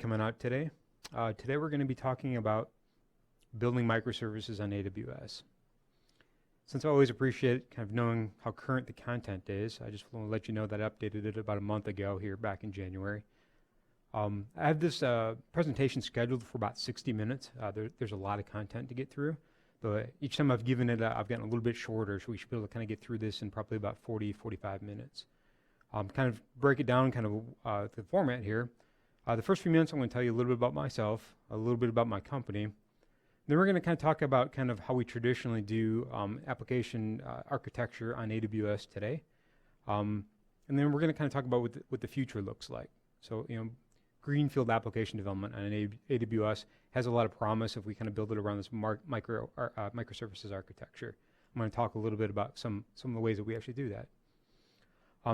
Coming out today. Today we're going to be talking about building microservices on AWS. Since I always appreciate kind of knowing how current the content is, I just want to let you know that I updated it about a month ago here back in January. I have this presentation scheduled for about 60 minutes. There's a lot of content to get through. But each time I've given it, I've gotten a little bit shorter, so we should be able to kind of get through this in probably about 45 minutes. Kind of break it down, kind of the format here. The first few minutes I'm going to tell you a little bit about myself, a little bit about my company. Then we're going to kind of talk about kind of how we traditionally do application architecture on AWS today. And then we're going to kind of talk about what the future looks like. So, greenfield application development on AWS has a lot of promise if we kind of build it around this microservices architecture. I'm going to talk a little bit about some of the ways that we actually do that.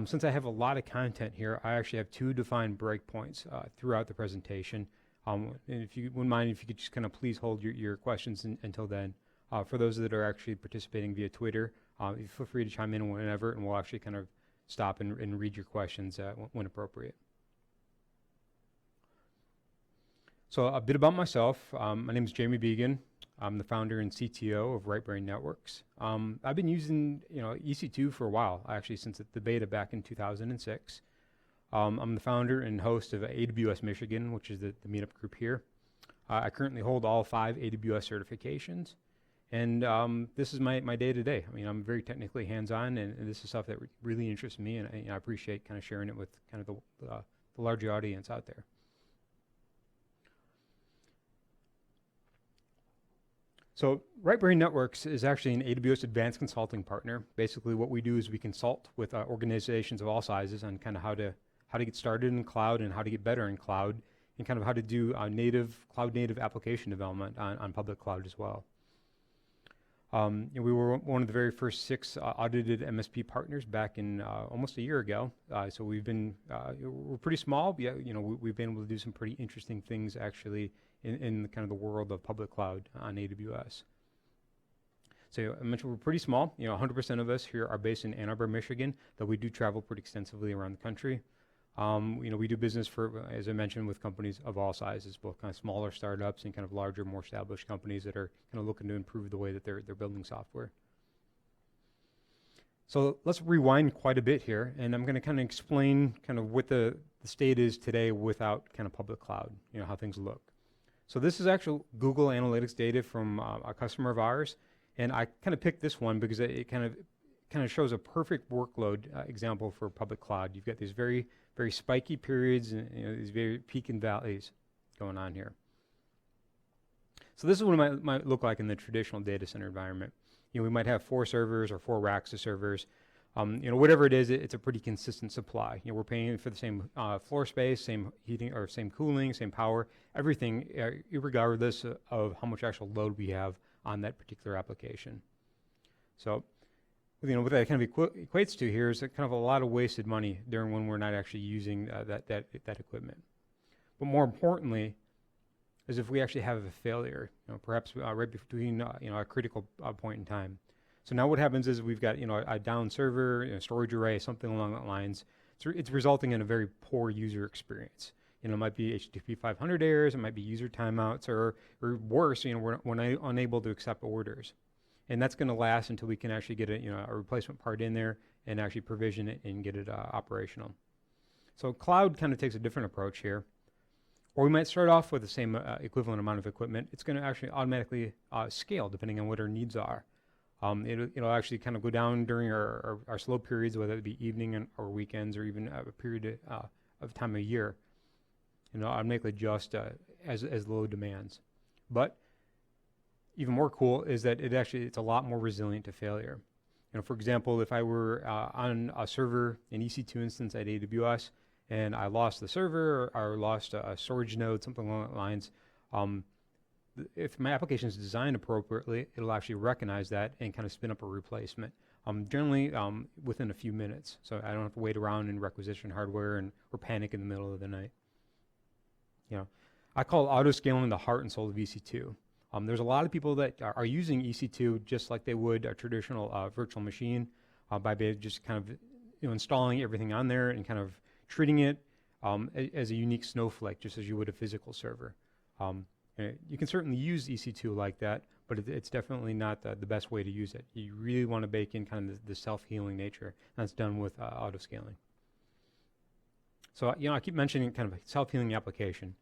Since I have a lot of content here, I actually have 2 defined breakpoints throughout the presentation. And if you wouldn't mind, if you could just kind of please hold your questions until then. For those that are actually participating via Twitter, feel free to chime in whenever, and we'll actually kind of stop and read your questions when appropriate. So a bit about myself. My name is Jamie Began. I'm the founder and CTO of Right Brain Networks. I've been using EC2 for a while, actually, since the beta back in 2006. I'm the founder and host of AWS Michigan, which is the MeetUp group here. I currently hold all 5 AWS certifications, and this is my day-to-day. I mean, I'm very technically hands-on, and this is stuff that really interests me, and I appreciate kind of sharing it with kind of the larger audience out there. So Right Brain Networks is actually an AWS advanced consulting partner. Basically what we do is we consult with organizations of all sizes on kind of how to get started in cloud and how to get better in cloud, and kind of how to do cloud native application development on public cloud as well. We were one of the very first 6 audited MSP partners back in almost a year ago. So we're pretty small, but we've been able to do some pretty interesting things actually in the kind of the world of public cloud on AWS. So I mentioned we're pretty small. 100% of us here are based in Ann Arbor, Michigan, though we do travel pretty extensively around the country. We do business for, as I mentioned, with companies of all sizes, both kind of smaller startups and kind of larger, more established companies that are kind of looking to improve the way that they're building software. So let's rewind quite a bit here, and I'm going to kind of explain kind of what the state is today without kind of public cloud, how things look. So this is actual Google Analytics data from a customer of ours, and I kind of picked this one because it kind of shows a perfect workload example for public cloud. You've got these very, very spiky periods and these very peak and valleys going on here. So this is what it might look like in the traditional data center environment. We might have 4 servers or 4 racks of servers. Whatever it is, it's a pretty consistent supply. We're paying for the same floor space, same heating or same cooling, same power, everything, regardless of how much actual load we have on that particular application. So, what that kind of equates to here is kind of a lot of wasted money during when we're not actually using that equipment. But more importantly, is if we actually have a failure, perhaps right between a critical point in time. So now what happens is we've got a down server, storage array, something along that lines. It's resulting in a very poor user experience. It might be HTTP 500 errors, it might be user timeouts, or worse, we're unable to accept orders. And that's going to last until we can actually get a replacement part in there and actually provision it and get it operational. So cloud kind of takes a different approach here. Or we might start off with the same equivalent amount of equipment. It's going to actually automatically scale depending on what our needs are. It'll actually kind of go down during our slow periods, whether it be evening or weekends or even a period of time of year. Automatically adjust as load demands. But even more cool is that it's a lot more resilient to failure. For example, if I were on a server, an EC2 instance at AWS, and I lost the server or lost a storage node, something along those lines, if my application is designed appropriately, it'll actually recognize that and kind of spin up a replacement, generally within a few minutes. So I don't have to wait around and requisition hardware or panic in the middle of the night. I call autoscaling the heart and soul of EC2. There's a lot of people that are using EC2 just like they would a traditional virtual machine by just kind of installing everything on there and kind of treating it as a unique snowflake, just as you would a physical server. You can certainly use EC2 like that, but it's definitely not the best way to use it. You really want to bake in kind of the self-healing nature, and that's done with autoscaling. So, I keep mentioning kind of a self-healing application.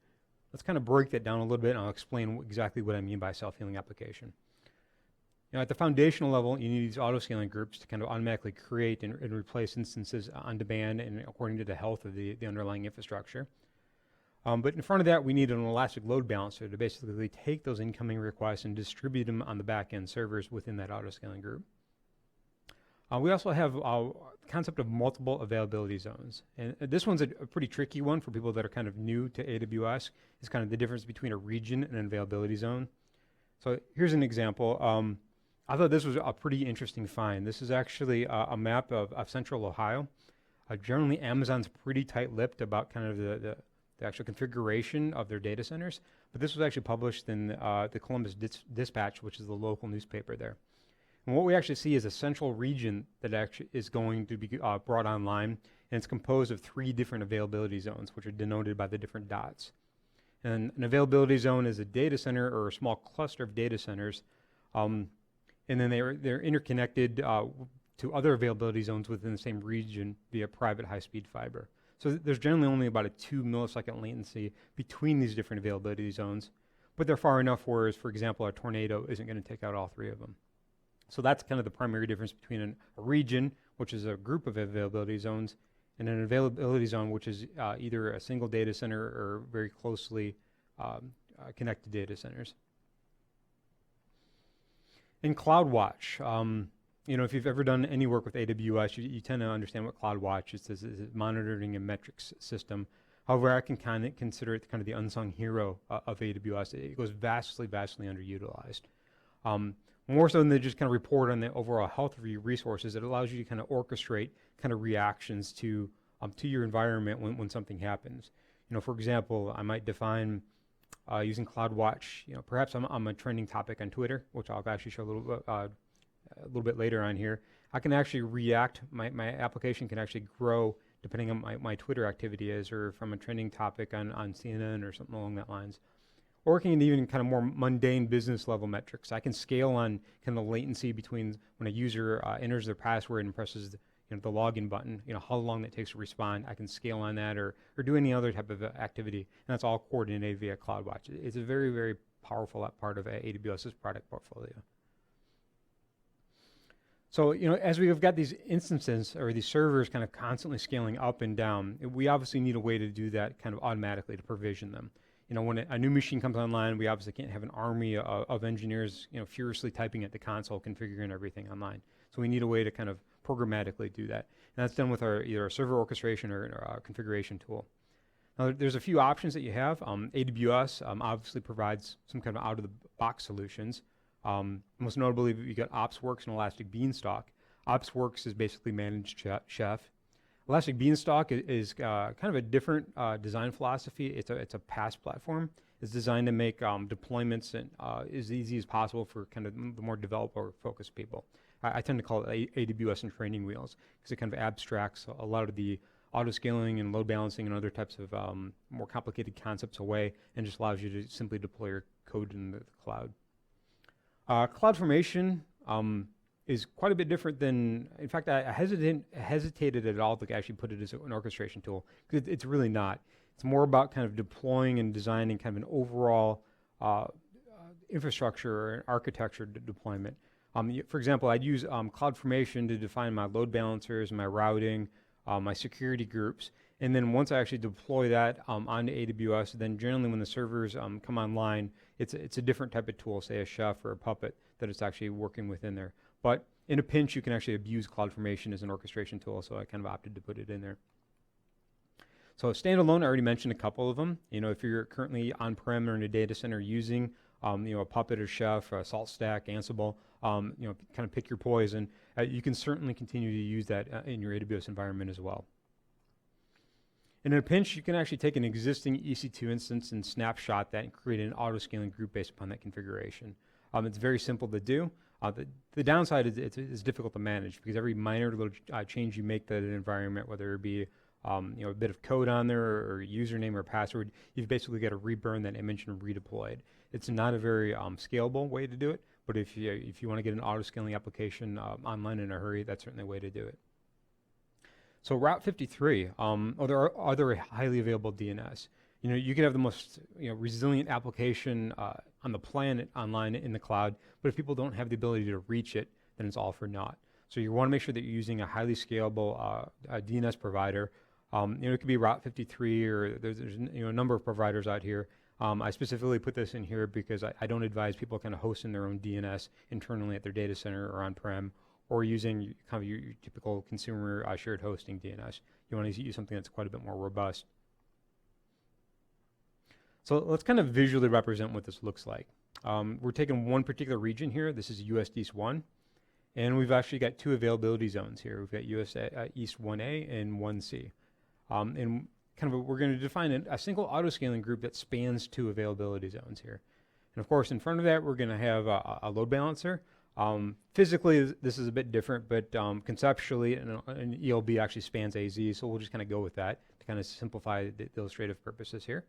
Let's kind of break that down a little bit, and I'll explain exactly what I mean by self-healing application. At the foundational level, you need these autoscaling groups to kind of automatically create and replace instances on demand and according to the health of the underlying infrastructure. But in front of that, we need an elastic load balancer to basically take those incoming requests and distribute them on the back-end servers within that autoscaling group. We also have the concept of multiple availability zones. And this one's a pretty tricky one for people that are kind of new to AWS. It's kind of the difference between a region and an availability zone. So here's an example. I thought this was a pretty interesting find. This is actually a map of central Ohio. Generally, Amazon's pretty tight-lipped about kind of the actual configuration of their data centers, but this was actually published in the Columbus Dispatch, which is the local newspaper there. And what we actually see is a central region that actually is going to be brought online, and it's composed of 3 different availability zones, which are denoted by the different dots. And an availability zone is a data center or a small cluster of data centers, and then they're interconnected to other availability zones within the same region via private high-speed fiber. So there's generally only about a 2 millisecond latency between these different availability zones, but they're far enough whereas, for example, a tornado isn't going to take out all 3 of them. So that's kind of the primary difference between a region, which is a group of availability zones, and an availability zone, which is either a single data center or very closely connected data centers. In CloudWatch, if you've ever done any work with AWS, you tend to understand what CloudWatch is. It's a monitoring and metrics system. However, I can kind of consider it kind of the unsung hero of AWS. It goes vastly underutilized. More so than to just kind of report on the overall health of your resources, it allows you to kind of orchestrate kind of reactions to your environment when something happens. For example, I might define using CloudWatch, perhaps I'm a trending topic on Twitter, which I'll actually show a little bit later on here. I can actually react, my application can actually grow depending on my Twitter activity is, or if I'm a trending topic on CNN or something along that lines. Or working even kind of more mundane business level metrics. I can scale on kind of the latency between when a user enters their password and presses the login button, how long that takes to respond. I can scale on that or do any other type of activity, and that's all coordinated via CloudWatch. It's a very, very powerful part of AWS's product portfolio. So, as we have got these instances or these servers kind of constantly scaling up and down, we obviously need a way to do that kind of automatically to provision them. When a new machine comes online, we obviously can't have an army of engineers, furiously typing at the console, configuring everything online. So we need a way to kind of programmatically do that. And that's done with either a server orchestration or a configuration tool. Now, there's a few options that you have. AWS obviously provides some kind of out-of-the-box solutions. Most notably, you got OpsWorks and Elastic Beanstalk. OpsWorks is basically managed Chef. Elastic Beanstalk is kind of a different design philosophy. It's a PaaS platform. It's designed to make deployments as easy as possible for kind of the more developer-focused people. I tend to call it AWS and training wheels because it kind of abstracts a lot of the autoscaling and load balancing and other types of more complicated concepts away and just allows you to simply deploy your code in the cloud. CloudFormation is quite a bit different than, in fact, I hesitated at all to actually put it as an orchestration tool, because it's really not. It's more about kind of deploying and designing kind of an overall infrastructure or architecture deployment. For example, I'd use CloudFormation to define my load balancers, my routing, my security groups, and then once I actually deploy that onto AWS, then generally when the servers come online, it's a different type of tool, say a Chef or a Puppet, that it's actually working within there. But in a pinch, you can actually abuse CloudFormation as an orchestration tool, so I kind of opted to put it in there. So standalone, I already mentioned a couple of them. If you're currently on-prem or in a data center using a Puppet or Chef, or a SaltStack, Ansible, kind of pick your poison. You can certainly continue to use that in your AWS environment as well. And in a pinch, you can actually take an existing EC2 instance and snapshot that and create an auto-scaling group based upon that configuration. It's very simple to do. The downside is it's difficult to manage because every minor little change you make to the environment, whether it be a bit of code on there or username or password, you've basically got to reburn that image and redeploy it. It's not a very scalable way to do it, but if you want to get an auto-scaling application online in a hurry, that's certainly a way to do it. So Route 53, there are other highly available DNS. You could have the most resilient application on the planet online in the cloud, but if people don't have the ability to reach it, then it's all for naught. So you want to make sure that you're using a highly scalable DNS provider. It could be Route 53, or there's a number of providers out here. I specifically put this in here because I don't advise people kind of hosting their own DNS internally at their data center or on-prem, or using kind of your typical consumer shared hosting DNS. You want to use something that's quite a bit more robust. So let's kind of visually represent what this looks like. We're taking one particular region here. This is US East 1. And we've actually got two availability zones here. We've got US East 1A and 1C. And kind of we're going to define a single autoscaling group that spans two availability zones here. And of course, in front of that, we're going to have a load balancer. Physically, this is a bit different, but conceptually, an ELB actually spans AZ, so we'll just kind of go with that to kind of simplify the illustrative purposes here.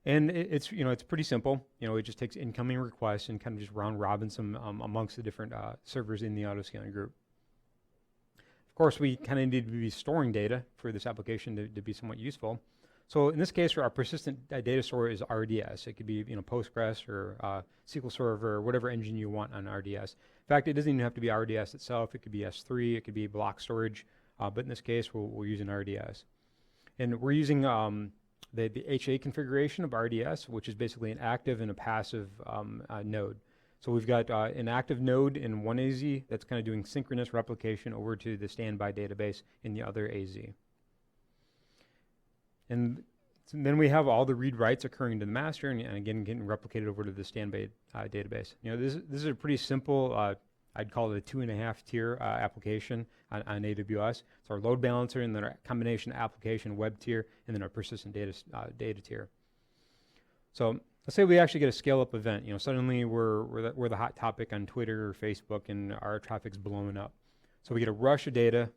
And it's pretty simple. It just takes incoming requests and kind of just round robin some amongst the different servers in the autoscaling group. Of course, we kind of need to be storing data for this application to be somewhat useful. So in this case, our persistent data store is RDS. It could be Postgres or SQL Server or whatever engine you want on RDS. In fact, it doesn't even have to be RDS itself. It could be S3. It could be block storage. But in this case, we're using RDS. And we're using the HA configuration of RDS, which is basically an active and a passive node. So we've got an active node in one AZ that's kind of doing synchronous replication over to the standby database in the other AZ. And then we have all the read writes occurring to the master and again getting replicated over to the standby database. This is a pretty simple, I'd call it a 2.5 tier application on AWS. It's our load balancer and then our combination application web tier and then our persistent data tier. So let's say we actually get a scale up event. Suddenly we're the hot topic on Twitter or Facebook and our traffic's blowing up. So we get a rush of data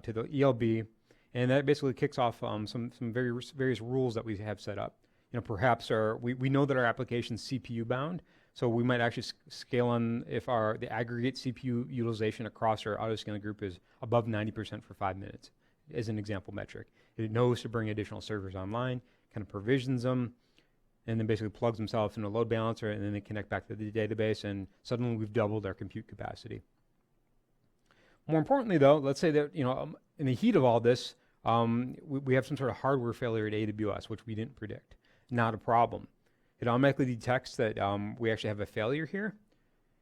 to the ELB, and that basically kicks off some various rules that we have set up. Perhaps we know that our application's CPU bound, so we might actually scale on if the aggregate CPU utilization across our autoscaling group is above 90% for 5 minutes, as an example metric. It knows to bring additional servers online, kind of provisions them, and then basically plugs themselves in a load balancer, and then they connect back to the database, and suddenly we've doubled our compute capacity. More importantly, though, let's say that in the heat of all this, we have some sort of hardware failure at AWS, which we didn't predict. Not a problem. It automatically detects that we actually have a failure here,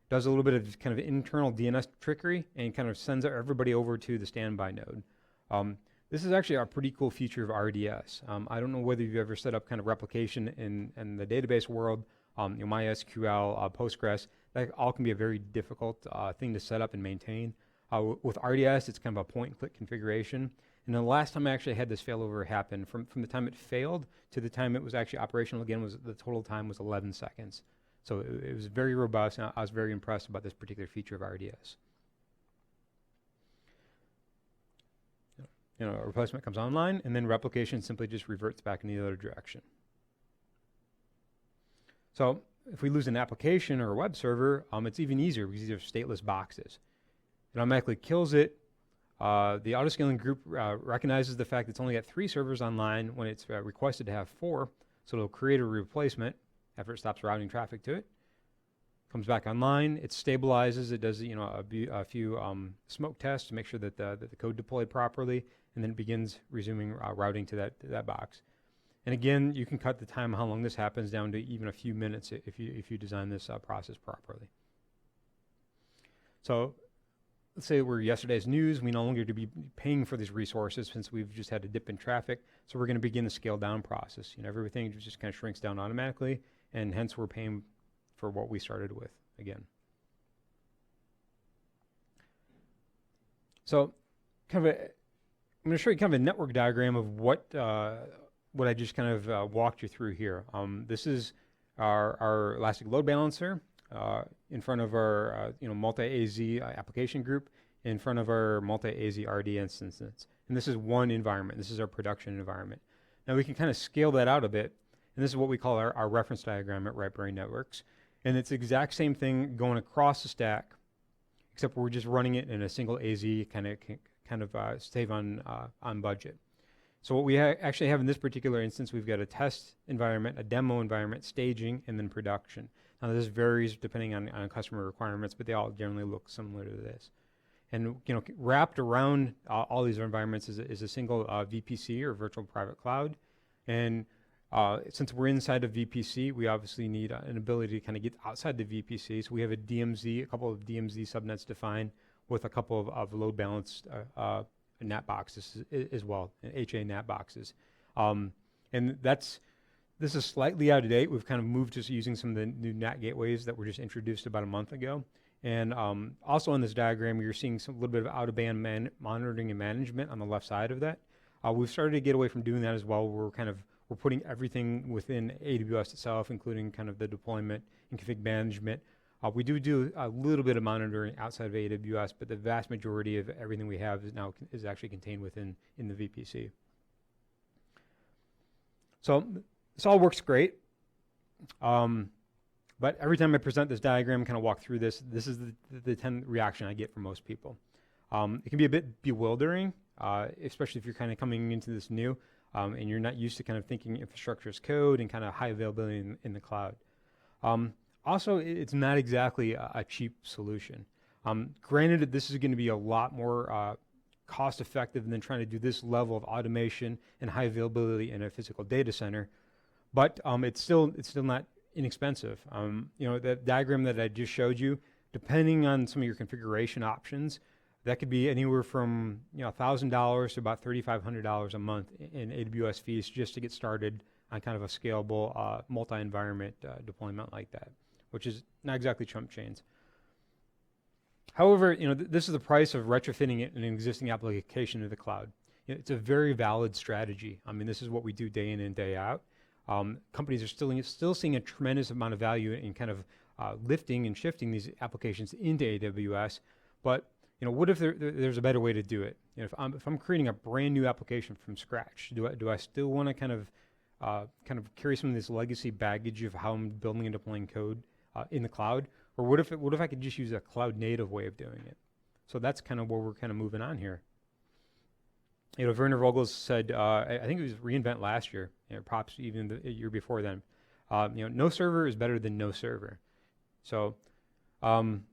does a little bit of kind of internal DNS trickery, and kind of sends everybody over to the standby node. This is actually a pretty cool feature of RDS. I don't know whether you've ever set up kind of replication in the database world, MySQL, Postgres. That all can be a very difficult thing to set up and maintain. With RDS, it's kind of a point-and-click configuration. And the last time I actually had this failover happen, from the time it failed to the time it was actually operational again, the total time was 11 seconds. So it was very robust, and I was very impressed about this particular feature of RDS. A replacement comes online, and then replication simply just reverts back in the other direction. So if we lose an application or a web server, it's even easier because these are stateless boxes. It automatically kills it. The autoscaling group recognizes the fact that it's only got 3 servers online when it's requested to have 4, so it'll create a replacement after it stops routing traffic to it. Comes back online, it stabilizes, it does a few smoke tests to make sure that the code deployed properly, and then it begins resuming routing to that box. And again, you can cut the time how long this happens down to even a few minutes if you design this process properly. So let's say we're yesterday's news. We no longer need to be paying for these resources since we've just had a dip in traffic. So we're going to begin the scale down process. Everything just kind of shrinks down automatically, and hence we're paying for what we started with again. So I'm going to show you kind of a network diagram of what I just kind of walked you through here. This is our Elastic Load Balancer in front of our multi-AZ application group, in front of our multi-AZ RD instance. And this is one environment. This is our production environment. Now we can kind of scale that out a bit. And this is what we call our reference diagram at Right Brain Networks. And it's the exact same thing going across the stack, except we're just running it in a single AZ kind of save on budget. So what we actually have in this particular instance, we've got a test environment, a demo environment, staging, and then production. Now this varies depending on customer requirements, but they all generally look similar to this. And wrapped around all these environments is a single VPC or virtual private cloud. And since we're inside of VPC, we obviously need an ability to kind of get outside the VPC. So we have a couple of DMZ subnets defined with a couple of load balanced NAT boxes as well, HA NAT boxes. And this is slightly out of date. We've kind of moved to using some of the new NAT gateways that were just introduced about a month ago. And also on this diagram, you're seeing a little bit of out-of-band monitoring and management on the left side of that. We've started to get away from doing that as well. We're putting everything within AWS itself, including kind of the deployment and config management. We do a little bit of monitoring outside of AWS, but the vast majority of everything we have is actually contained in the VPC. So this all works great. But every time I present this diagram, kind of walk through this is the reaction I get from most people. It can be a bit bewildering, especially if you're kind of coming into this new, and you're not used to kind of thinking infrastructure as code and kind of high availability in the cloud. Also, it's not exactly a cheap solution. Granted, this is going to be a lot more cost effective than trying to do this level of automation and high availability in a physical data center, but it's still not inexpensive. The diagram that I just showed you, depending on some of your configuration options, that could be anywhere from $1,000 to about $3,500 a month in AWS fees just to get started on kind of a scalable multi-environment deployment like that, which is not exactly chump change. However, this is the price of retrofitting an existing application to the cloud. It's a very valid strategy. I mean, this is what we do day in and day out. Companies are still seeing a tremendous amount of value in kind of lifting and shifting these applications into AWS. But what if there's a better way to do it? If I'm creating a brand new application from scratch, do I still want to kind of carry some of this legacy baggage of how I'm building and deploying code in the cloud? Or what if I could just use a cloud native way of doing it? So that's kind of where we're kind of moving on here. Werner Vogels said, I think it was reInvent last year, perhaps even the year before then. No server is better than no server. So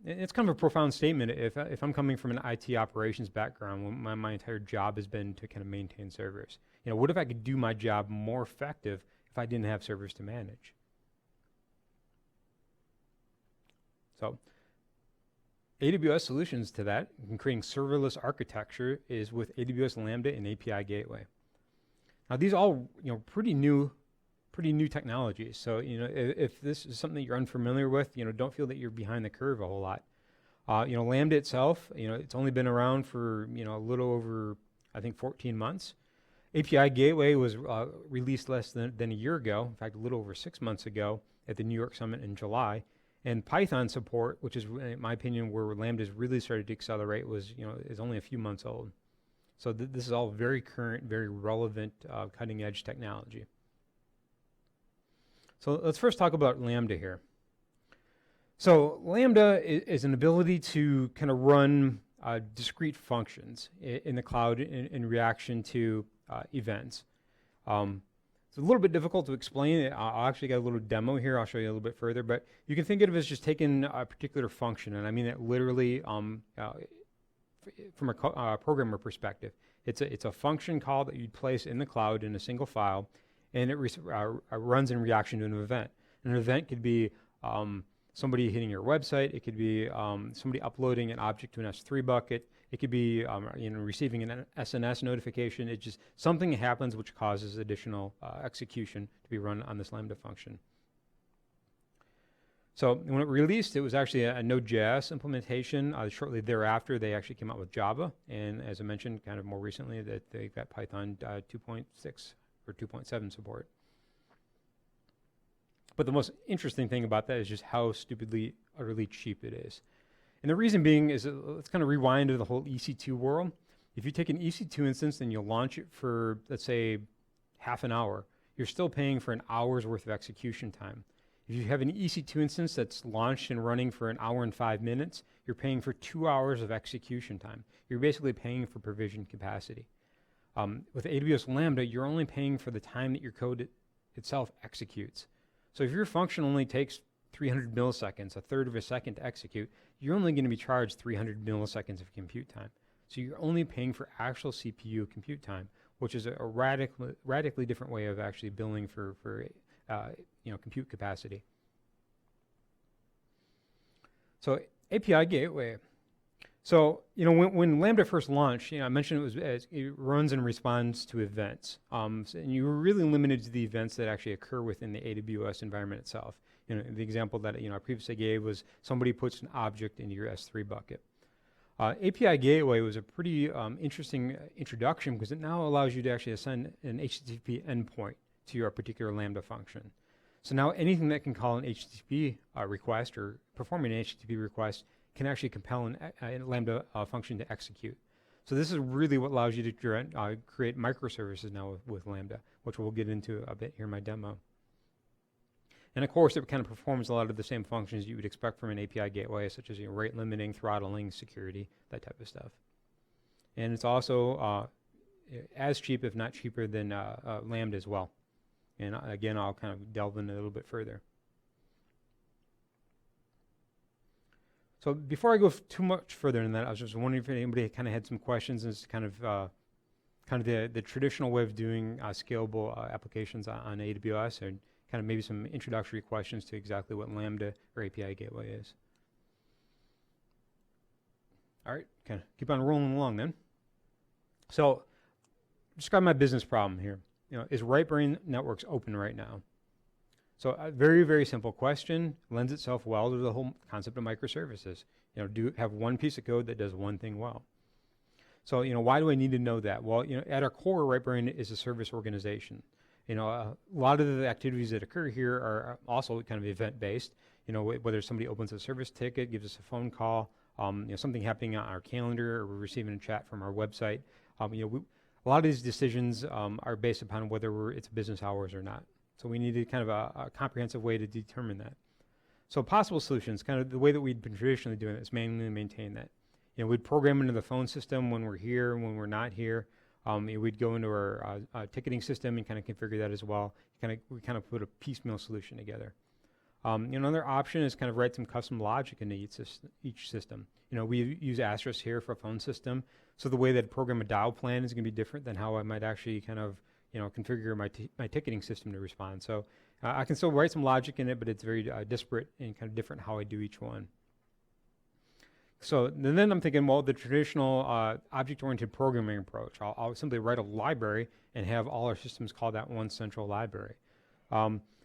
it's kind of a profound statement. If I'm coming from an IT operations background, my entire job has been to kind of maintain servers. What if I could do my job more effective if I didn't have servers to manage? So AWS solutions to that, in creating serverless architecture, is with AWS Lambda and API Gateway. Now these all pretty new technologies. So if this is something that you're unfamiliar with, don't feel that you're behind the curve a whole lot. Lambda itself, it's only been around for a little over, I think, 14 months. API Gateway was released less than a year ago, in fact a little over 6 months ago at the New York Summit in July. And Python support, which is, in my opinion, where Lambda's really started to accelerate, is only a few months old. So this is all very current, very relevant, cutting-edge technology. So let's first talk about Lambda here. So Lambda is an ability to kind of run discrete functions in the cloud in reaction to events. It's a little bit difficult to explain. I'll actually get a little demo here. I'll show you a little bit further, but you can think of it as just taking a particular function, and I mean it literally from a programmer perspective. It's a function call that you'd place in the cloud in a single file, and it runs in reaction to an event. An event could be somebody hitting your website. It could be somebody uploading an object to an S3 bucket. It could be receiving an SNS notification. It's just something happens which causes additional execution to be run on this Lambda function. So when it released, it was actually a Node.js implementation. Shortly thereafter, they actually came out with Java. And as I mentioned, kind of more recently, that they've got Python 2.6 or 2.7 support. But the most interesting thing about that is just how stupidly, utterly cheap it is. And the reason being is, let's kind of rewind to the whole EC2 world. If you take an EC2 instance and you launch it for, let's say, half an hour, you're still paying for an hour's worth of execution time. If you have an EC2 instance that's launched and running for an hour and 5 minutes, you're paying for 2 hours of execution time. You're basically paying for provision capacity. With AWS Lambda, you're only paying for the time that your code itself executes. So if your function only takes 300 milliseconds, a third of a second to execute, you're only going to be charged 300 milliseconds of compute time. So you're only paying for actual CPU compute time, which is a radically different way of actually billing for compute capacity. So API Gateway. So, when Lambda first launched, I mentioned it runs and responds to events. And you were really limited to the events that actually occur within the AWS environment itself. The example that I previously gave was somebody puts an object into your S3 bucket. API Gateway was a pretty interesting introduction because it now allows you to actually assign an HTTP endpoint to your particular Lambda function. So now anything that can call an HTTP request or perform an HTTP request can actually compel a Lambda function to execute. So this is really what allows you to create microservices now with Lambda, which we'll get into a bit here in my demo. And of course, it kind of performs a lot of the same functions you would expect from an API gateway, such as rate limiting, throttling, security, that type of stuff. And it's also as cheap, if not cheaper, than Lambda as well. And again, I'll kind of delve in a little bit further. So before I go too much further than that, I was just wondering if anybody kind of had some questions as to kind of the traditional way of doing scalable applications on AWS, or kind of maybe some introductory questions to exactly what Lambda or API Gateway is. All right, kind of keep on rolling along then. So describe my business problem here. Is Right Brain Networks open right now? So a very, very simple question, lends itself well to the whole concept of microservices. Have one piece of code that does one thing well. So, why do I need to know that? Well, at our core, Right Brain is a service organization. A lot of the activities that occur here are also kind of event-based. Whether somebody opens a service ticket, gives us a phone call, something happening on our calendar, or we're receiving a chat from our website. A lot of these decisions are based upon whether it's business hours or not. So we needed kind of a comprehensive way to determine that. So possible solutions, kind of the way that we'd been traditionally doing it, is manually maintain that. We'd program into the phone system when we're here, when we're not here. We'd go into our ticketing system and kind of configure that as well. We kind of put a piecemeal solution together. Another option is kind of write some custom logic into each system. We use Asterisk here for a phone system. So the way that I program a dial plan is going to be different than how I might actually kind of configure my ticketing system to respond. So I can still write some logic in it, but it's very disparate and kind of different how I do each one. So then I'm thinking, well, the traditional object-oriented programming approach. I'll simply write a library and have all our systems call that one central library,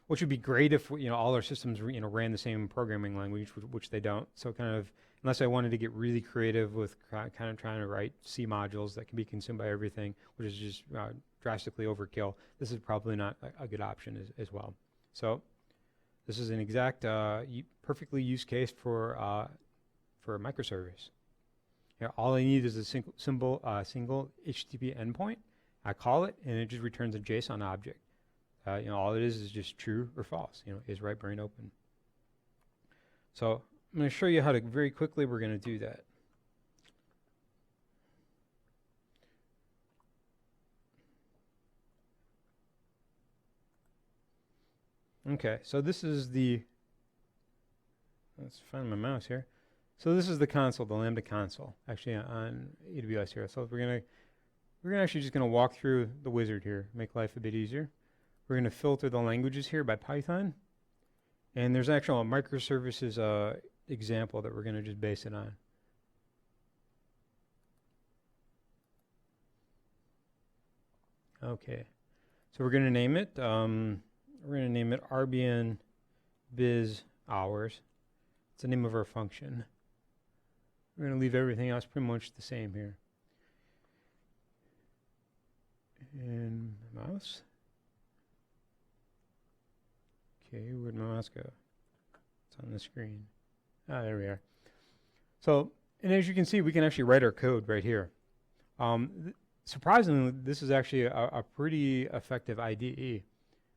which would be great if all our systems ran the same programming language, which they don't. So kind of, unless I wanted to get really creative with kind of trying to write C modules that can be consumed by everything, which is just drastically overkill, this is probably not a good option as well. So this is an exact perfectly use case for a microservice. All I need is a single HTTP endpoint. I call it, and it just returns a JSON object. All it is just true or false. Is Right Brain open? So I'm going to show you how to very quickly we're going to do that. Okay, so this is let's find my mouse here. So this is the console, the Lambda console, actually on AWS here. So we're actually just gonna walk through the wizard here, make life a bit easier. We're gonna filter the languages here by Python, and there's actually a microservices example that we're gonna just base it on. Okay, so we're gonna name it. We're going to name it RBN biz hours. It's the name of our function. We're going to leave everything else pretty much the same here. And mouse. Okay, where'd my mouse go? It's on the screen. There we are. So, and as you can see, we can actually write our code right here. Surprisingly, this is actually a pretty effective IDE.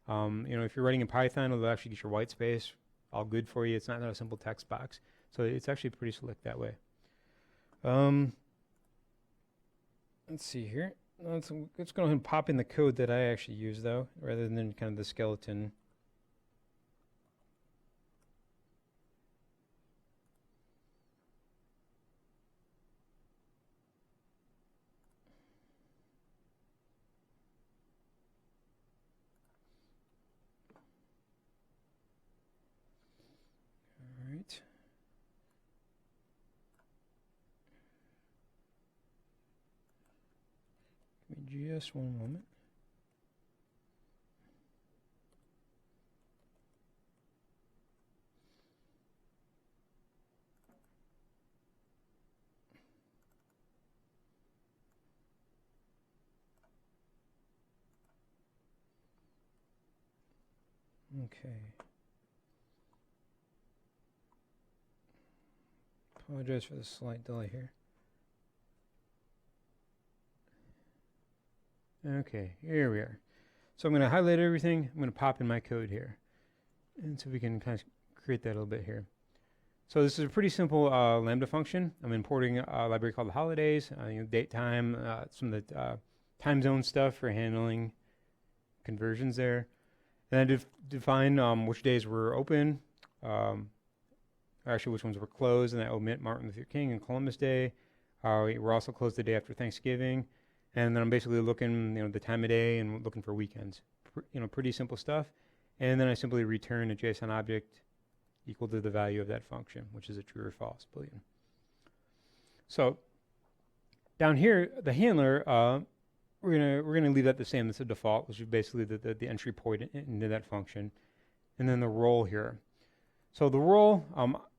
If you're writing in Python, it'll actually get your white space all good for you. It's not a simple text box. So it's actually pretty slick that way. Let's see here. Let's go ahead and pop in the code that I actually use, though, rather than kind of the skeleton. All right. Give me just one moment. Okay. Apologize for the slight delay here. Okay, here we are. So I'm going to highlight everything. I'm going to pop in my code here. And so we can kind of create that a little bit here. So this is a pretty simple Lambda function. I'm importing a library called holidays, date, time, some of the time zone stuff for handling conversions there. And I define which days were open, actually which ones were closed, and I omit Martin Luther King and Columbus Day. We're also closed the day after Thanksgiving. And then I'm basically looking, the time of day and looking for weekends. Pretty simple stuff. And then I simply return a JSON object equal to the value of that function, which is a true or false boolean. So down here, the handler, we're gonna leave that the same. That's the default, which is basically the entry point into that function. And then the role here. So the role,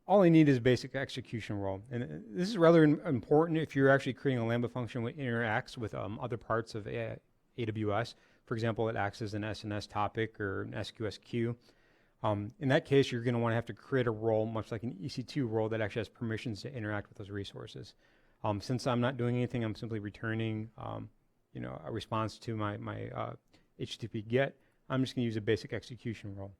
all I need is a basic execution role. And this is rather important if you're actually creating a Lambda function that interacts with other parts of AWS. For example, it acts as an SNS topic or an SQS queue. In that case, you're going to want to have to create a role, much like an EC2 role, that actually has permissions to interact with those resources. Since I'm not doing anything, I'm simply returning a response to my HTTP GET. I'm just going to use a basic execution role.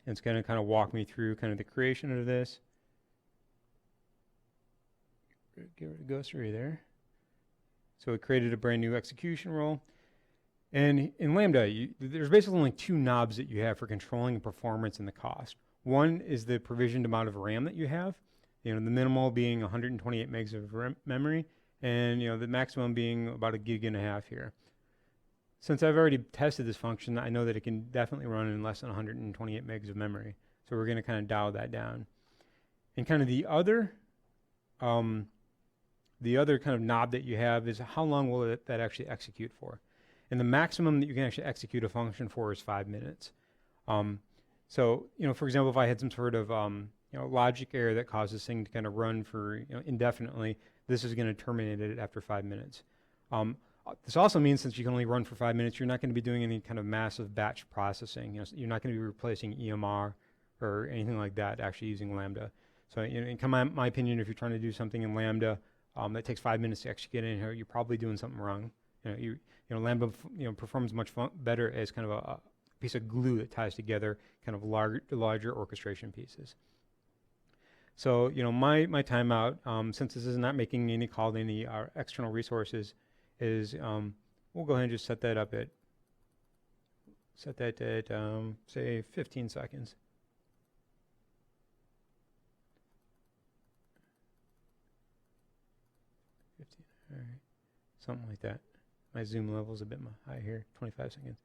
And it's going to kind of walk me through kind of the creation of this. Get rid of Ghostery there. So it created a brand new execution role. And in Lambda, there's basically only two knobs that you have for controlling the performance and the cost. One is the provisioned amount of RAM that you have. The minimal being 128 megs of memory, and the maximum being about 1.5 gigs here. Since I've already tested this function, I know that it can definitely run in less than 128 megs of memory. So we're going to kind of dial that down. And kind of the other kind of knob that you have is how long will that actually execute for. And the maximum that you can actually execute a function for is 5 minutes. So, for example, if I had some sort of logic error that causes this thing to kind of run for indefinitely, this is going to terminate it after 5 minutes. This also means since you can only run for 5 minutes, you're not going to be doing any kind of massive batch processing. You're not going to be replacing EMR or anything like that actually using Lambda. So in my opinion, if you're trying to do something in Lambda that takes 5 minutes to execute in here, you're probably doing something wrong. Lambda performs much better as kind of a piece of glue that ties together kind of larger orchestration pieces. So my timeout, since this is not making any call to any external resources, is we'll go ahead and just set that at say 15 seconds. All right, something like that. My zoom level is a bit high here, 25 seconds.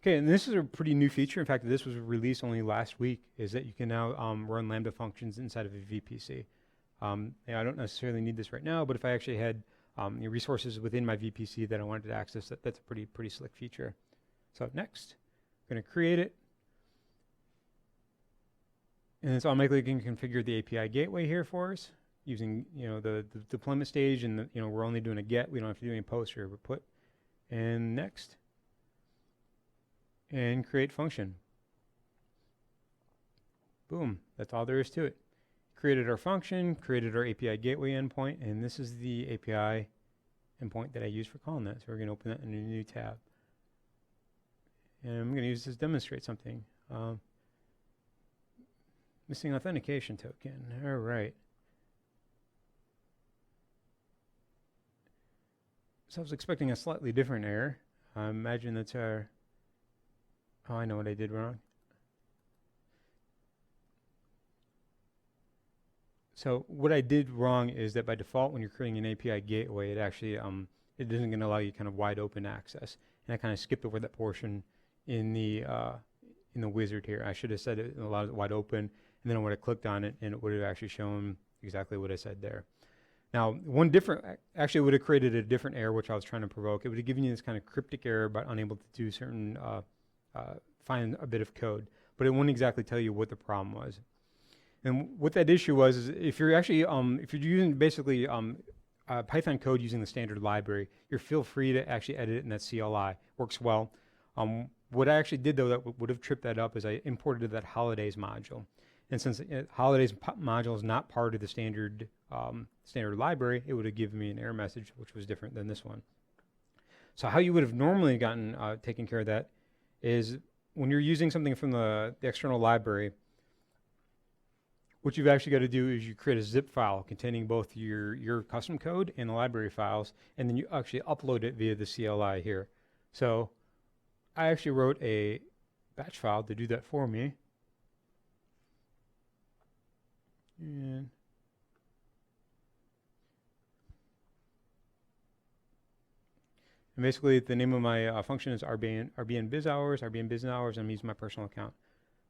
Okay, and this is a pretty new feature. In fact, this was released only last week, is that you can now run Lambda functions inside of a VPC. I don't necessarily need this right now, but if I actually had resources within my VPC that I wanted to access, that's a pretty slick feature. So next, I'm going to create it. And it's automatically going to configure the API gateway here for us using the deployment stage, and we're only doing a get. We don't have to do any post or put. And next, and create function. Boom, that's all there is to it. created our function, created our API gateway endpoint, and this is the API endpoint that I use for calling that. So we're going to open that in a new tab. And I'm going to use this to demonstrate something. Missing authentication token. All right. So I was expecting a slightly different error. I imagine that's our... Oh, I know what I did wrong. So what I did wrong is that by default, when you're creating an API gateway, it actually it isn't going to allow you kind of wide open access. And I kind of skipped over that portion in the wizard here. I should have said it allowed it wide open, and then I would have clicked on it, and it would have actually shown exactly what I said there. Now, one different actually would have created a different error, which I was trying to provoke. It would have given you this kind of cryptic error about unable to do certain find a bit of code, but it wouldn't exactly tell you what the problem was. And what that issue was is if you're actually if you're using basically Python code using the standard library, you're feel free to actually edit it in that CLI. Works well. What I actually did though that would have tripped that up is I imported that holidays module, and since holidays module is not part of the standard standard library, it would have given me an error message which was different than this one. So how you would have normally gotten taken care of that is when you're using something from the external library. What you've actually got to do is you create a zip file containing both your custom code and the library files, and then you actually upload it via the CLI here. So I actually wrote a batch file to do that for me. And basically the name of my function is RBN biz hours, and I'm using my personal account.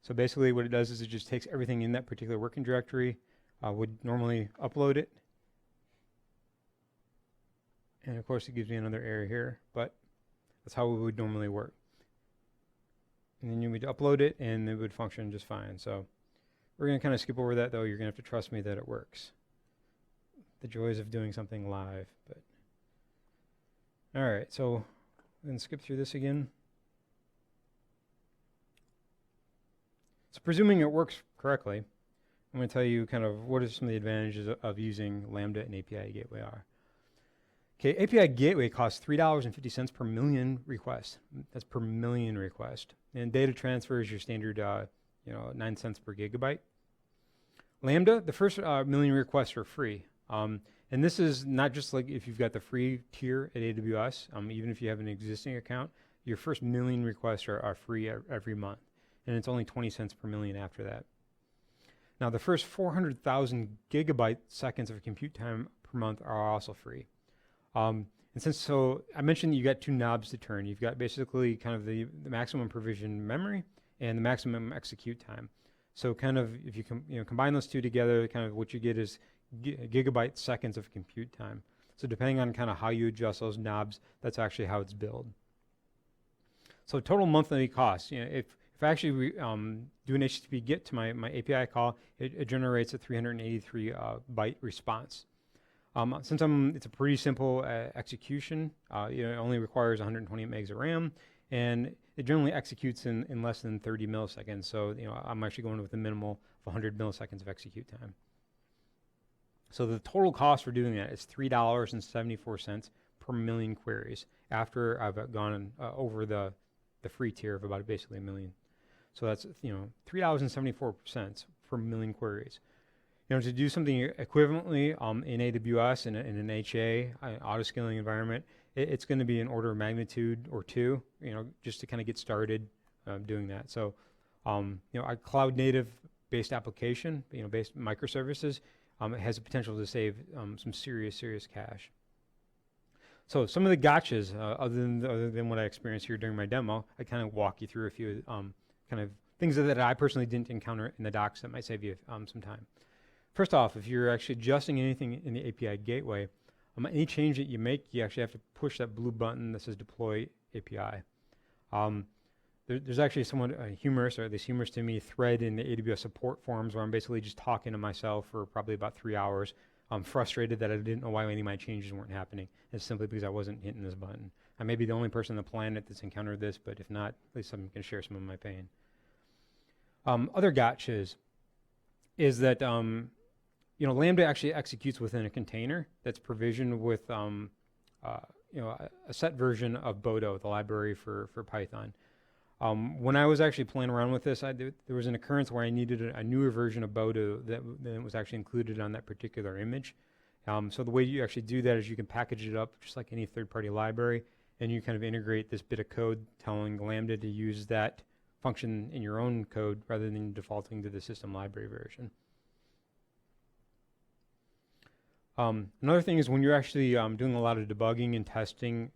So basically what it does is it just takes everything in that particular working directory, would normally upload it. And of course it gives me another error here, but that's how it would normally work. And then you would upload it and it would function just fine. So we're going to kind of skip over that though. You're going to have to trust me that it works. The joys of doing something live. But all right, so I'm going to skip through this again. So presuming it works correctly, I'm going to tell you kind of what are some of the advantages of using Lambda and API Gateway are. Okay, API Gateway costs $3.50 per million requests. That's per million request. And data transfer is your standard, 9 cents per gigabyte. Lambda, the first million requests are free. And this is not just like if you've got the free tier at AWS, even if you have an existing account, your first million requests are free every month. And it's only 20 cents per million after that. Now, the first 400,000 gigabyte seconds of compute time per month are also free. And so I mentioned you got two knobs to turn. You've got basically kind of the maximum provision memory and the maximum execute time. So kind of if you combine those two together, kind of what you get is gigabyte seconds of compute time. So depending on kind of how you adjust those knobs, that's actually how it's billed. So total monthly cost, if I actually do an HTTP GET to my API call, it generates a 383 byte response. Since it's a pretty simple execution, it only requires 128 megs of RAM, and it generally executes in less than 30 milliseconds. So I'm actually going with a minimal of 100 milliseconds of execute time. So the total cost for doing that is $3.74 per million queries after I've gone over the free tier of about basically a million. So that's $3.74 per million queries. To do something equivalently in AWS in an HA, an autoscaling environment, it's going to be an order of magnitude or two, just to kind of get started doing that. So, our cloud native based application, based microservices, it has the potential to save some serious cash. So some of the gotchas, other than what I experienced here during my demo, I kind of walk you through a few kind of things that I personally didn't encounter in the docs that might save you some time. First off, if you're actually adjusting anything in the API gateway, any change that you make, you actually have to push that blue button that says Deploy API. There's actually somewhat humorous, or at least humorous to me, thread in the AWS support forums where I'm basically just talking to myself for probably about 3 hours. I'm frustrated that I didn't know why any of my changes weren't happening. It's simply because I wasn't hitting this button. I may be the only person on the planet that's encountered this, but if not, at least I'm going to share some of my pain. Other gotchas is that Lambda actually executes within a container that's provisioned with a set version of Bodo, the library for Python. When I was actually playing around with this, there was an occurrence where I needed a newer version of Bodo that was actually included on that particular image. So the way you actually do that is you can package it up just like any third-party library, and you kind of integrate this bit of code telling Lambda to use that function in your own code rather than defaulting to the system library version. Another thing is when you're actually doing a lot of debugging and testing,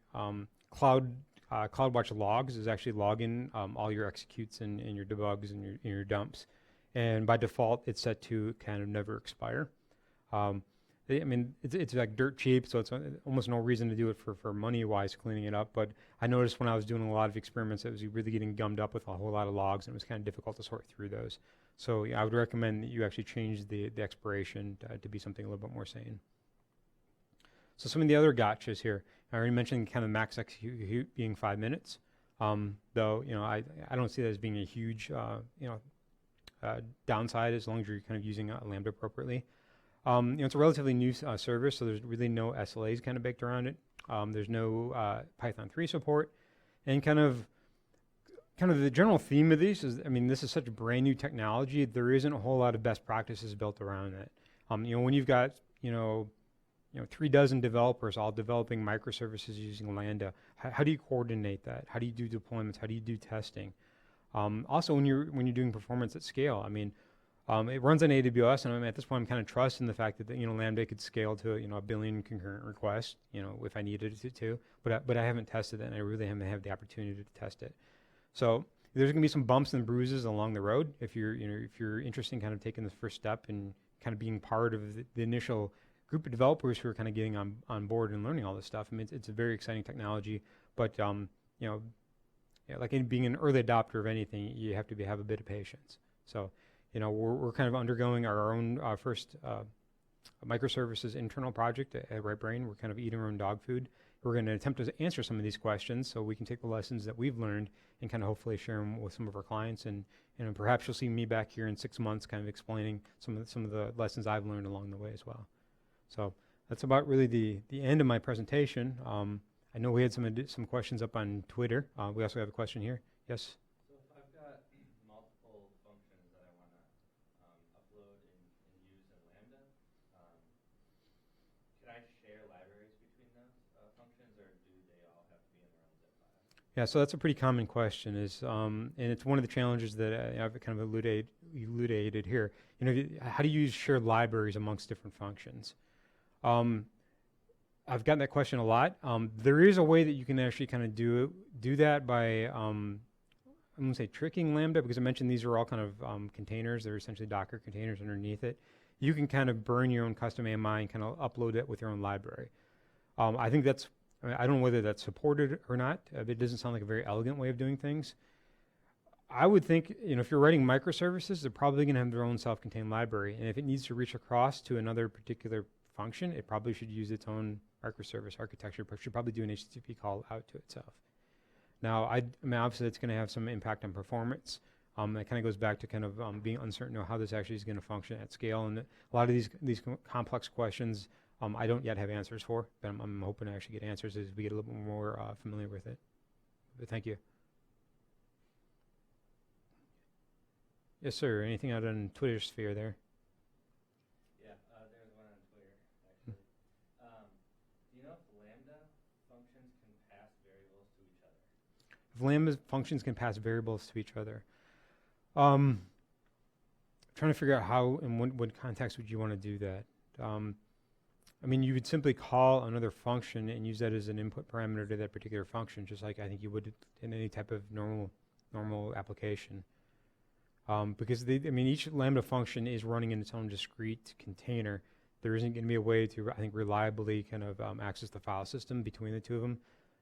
CloudWatch logs is actually logging all your executes and your debugs and your dumps. And by default, it's set to kind of never expire. It's like dirt cheap, so it's almost no reason to do it for money-wise cleaning it up. But I noticed when I was doing a lot of experiments, it was really getting gummed up with a whole lot of logs, and it was kind of difficult to sort through those. So yeah, I would recommend that you actually change the expiration to be something a little bit more sane. So some of the other gotchas here, I already mentioned kind of max execute being 5 minutes. Though I don't see that as being a huge downside as long as you're kind of using Lambda appropriately. It's a relatively new service, so there's really no SLAs kind of baked around it. There's no Python 3 support, and kind of the general theme of these is, this is such a brand new technology. There isn't a whole lot of best practices built around it. When you've got 36 developers all developing microservices using Lambda, how do you coordinate that? How do you do deployments? How do you do testing? Also, when you're doing performance at scale, it runs on AWS, and at this point, I'm kind of trusting the fact that Lambda could scale to a billion concurrent requests, if I needed it to. But I haven't tested it, and I really haven't had the opportunity to test it. So there's going to be some bumps and bruises along the road if you're interested in kind of taking the first step and kind of being part of the initial group of developers who are kind of getting on board and learning all this stuff. It's a very exciting technology, but like being an early adopter of anything, you have to have a bit of patience. So. We're kind of undergoing our own first microservices internal project at RightBrain. We're kind of eating our own dog food. We're going to attempt to answer some of these questions so we can take the lessons that we've learned and kind of hopefully share them with some of our clients. And perhaps you'll see me back here in 6 months kind of explaining some of the lessons I've learned along the way as well. So that's about really the end of my presentation. I know we had some questions up on Twitter. We also have a question here. Yes? Yeah, so that's a pretty common question, and it's one of the challenges that I've kind of elucidated here. How do you use shared libraries amongst different functions? I've gotten that question a lot. There is a way that you can actually kind of do that by, I'm going to say tricking Lambda, because I mentioned these are all kind of containers. They're essentially Docker containers underneath it. You can kind of burn your own custom AMI and kind of upload it with your own library. I think that's, I don't know whether that's supported or not. It doesn't sound like a very elegant way of doing things. I would think, if you're writing microservices, they're probably going to have their own self-contained library. And if it needs to reach across to another particular function, it probably should use its own microservice architecture, but should probably do an HTTP call out to itself. Now, obviously, it's going to have some impact on performance. That kind of goes back to kind of being uncertain of how this actually is going to function at scale. And a lot of these complex questions, I don't yet have answers for, but I'm hoping to actually get answers as we get a little bit more familiar with it. But thank you. Yes, sir. Anything out on Twitter sphere there? Yeah, there's one on Twitter, actually. Do you know if Lambda functions can pass variables to each other? If Lambda functions can pass variables to each other. Trying to figure out how and what context would you want to do that. You would simply call another function and use that as an input parameter to that particular function, just like I think you would in any type of normal application. Because each Lambda function is running in its own discrete container. There isn't going to be a way to, I think, reliably kind of access the file system between the two of them.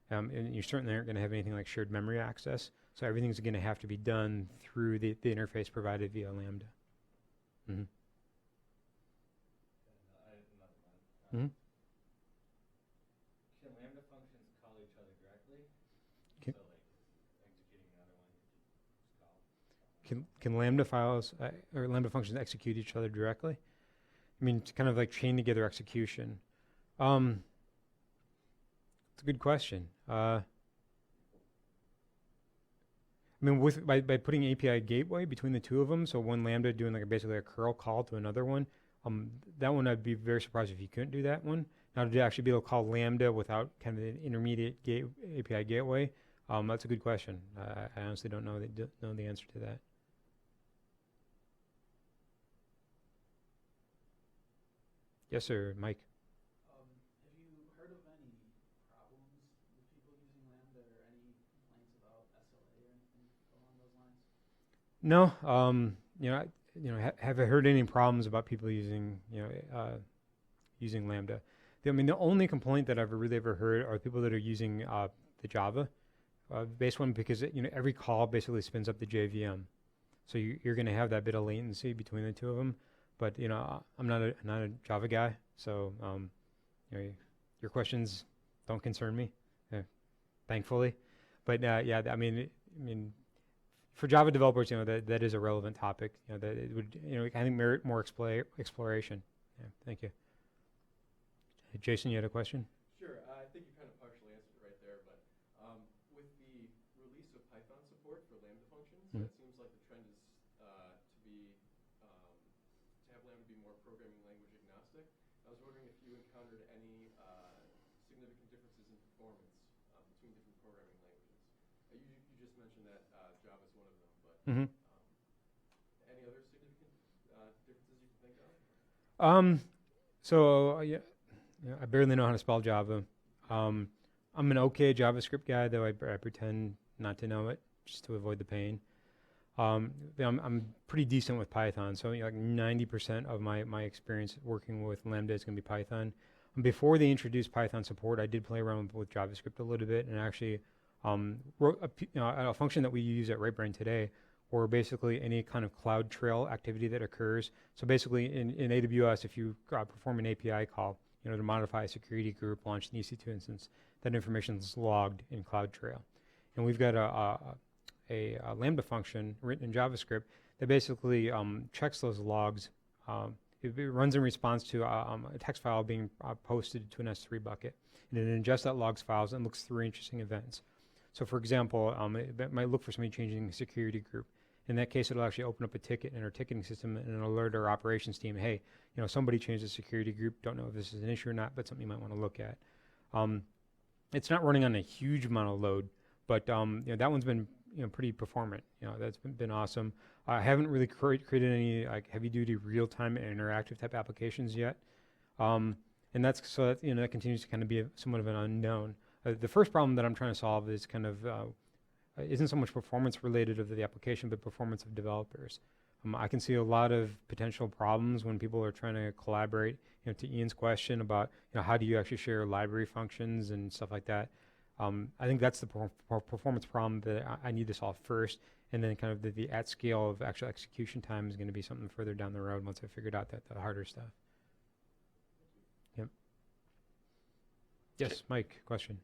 And you certainly aren't going to have anything like shared memory access. So everything's going to have to be done through the interface provided via Lambda. Mm-hmm. I have another one. Can Lambda functions call each other directly? So like executing another one, you just call. Can Lambda files or Lambda functions execute each other directly? I mean, to kind of like chain together execution. It's a good question. I mean, by putting API Gateway between the two of them, so one Lambda doing like basically a curl call to another one, that one I'd be very surprised if you couldn't do that one. Now to actually be able to call Lambda without kind of an intermediate API Gateway, that's a good question. I honestly don't know the answer to that. Yes, sir, Mike. Have you heard of any problems with people using Lambda or any complaints about SLA or anything along those lines? No, have I heard any problems about people using, using Lambda? I mean, the only complaint that I've really ever heard are people that are using the Java based one, because every call basically spins up the JVM, so you're going to have that bit of latency between the two of them. But I'm not a Java guy, so your questions don't concern me, thankfully. But yeah, I mean, for Java developers, that is a relevant topic. That it would, I think merit more exploration. Yeah, thank you. Jason, you had a question? Sure. I think you kind of partially answered it right there, but with the release of Python support for Lambda functions, it seems like the trend is to have Lambda be more programming language agnostic. I was wondering if you encountered any significant differences in performance between different programming languages. You just mentioned that Java is one of them, but any other significant differences you can think of? I barely know how to spell Java. I'm an okay JavaScript guy, though I pretend not to know it just to avoid the pain. I'm pretty decent with Python, so like 90% of my experience working with Lambda is going to be Python. Before they introduced Python support, I did play around with JavaScript a little bit, and actually wrote a function that we use at RightBrain today, or basically any kind of cloud trail activity that occurs. So basically in AWS, if you perform an API call, to modify a security group, launch an EC2 instance, that information is logged in CloudTrail. And we've got a Lambda function written in JavaScript that basically checks those logs. It runs in response to a text file being posted to an S3 bucket. And it ingests that logs files and looks through interesting events. So for example, it might look for somebody changing the security group. In that case, it'll actually open up a ticket in our ticketing system and alert our operations team, hey, somebody changed the security group, don't know if this is an issue or not, but something you might want to look at. It's not running on a huge amount of load, but that one's been pretty performant. That's been awesome. I haven't really created any like heavy-duty real-time and interactive type applications yet, and that continues to kind of be somewhat of an unknown. The first problem that I'm trying to solve is kind of isn't so much performance related of the application, but performance of developers. I can see a lot of potential problems when people are trying to collaborate. To Ian's question about how do you actually share library functions and stuff like that. I think that's the performance problem that I need to solve first, and then kind of the at scale of actual execution time is going to be something further down the road once I figured out the harder stuff. Yep. Yes, Mike, question.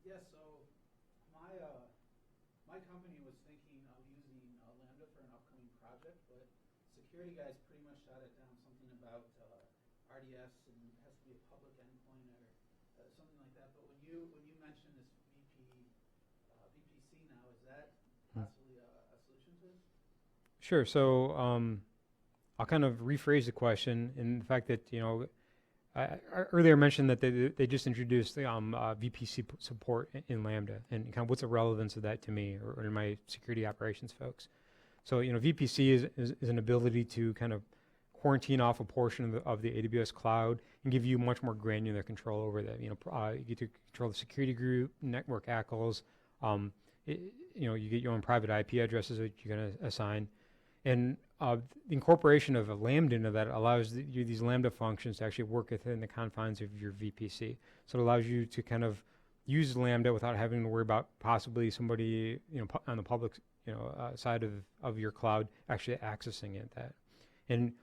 Yeah, so my company was thinking of using Lambda for an upcoming project, but security guys pretty much shot it down, something about RDS and it has to be a public endpoint or something like that. But when you mentioned this VPC now, is that possibly a solution to this? Sure. So I'll kind of rephrase the question in the fact that I earlier mentioned that they just introduced the VPC support in Lambda, and kind of what's the relevance of that to me or to my security operations folks. So VPC is an ability to kind of quarantine off a portion of the AWS cloud and give you much more granular control over that. You get to control the security group, network ACLs. You get your own private IP addresses that you're going to assign. And the incorporation of a Lambda into that allows these Lambda functions to actually work within the confines of your VPC. So it allows you to kind of use Lambda without having to worry about possibly somebody on the public side of your cloud actually accessing it. And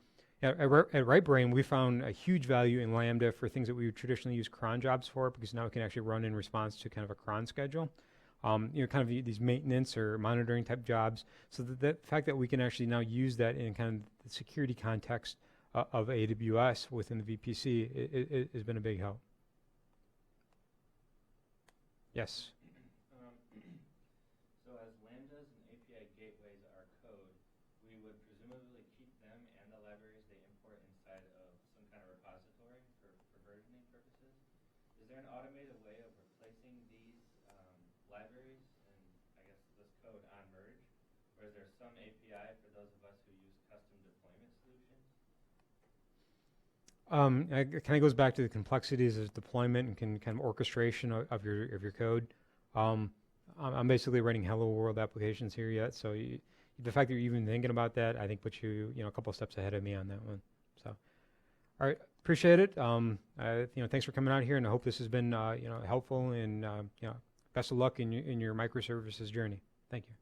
at RightBrain, we found a huge value in Lambda for things that we would traditionally use cron jobs for, because now it can actually run in response to kind of a cron schedule. Kind of these maintenance or monitoring type jobs. So the fact that we can actually now use that in kind of the security context of AWS within the VPC has been a big help. Yes. So as Lambdas and API gateways are code, we would presumably keep them and the libraries they import inside of some kind of repository for versioning purposes. Is there an automated way of replacing these libraries and I guess this code on merge? Or is there some API for those of us who use custom deployment solutions? It kind of goes back to the complexities of deployment and kind of orchestration of your code. I'm basically writing hello world applications here yet, so the fact that you're even thinking about that, I think puts you a couple steps ahead of me on that one. So, all right, appreciate it. Thanks for coming out here, and I hope this has been helpful, and best of luck in your microservices journey. Thank you.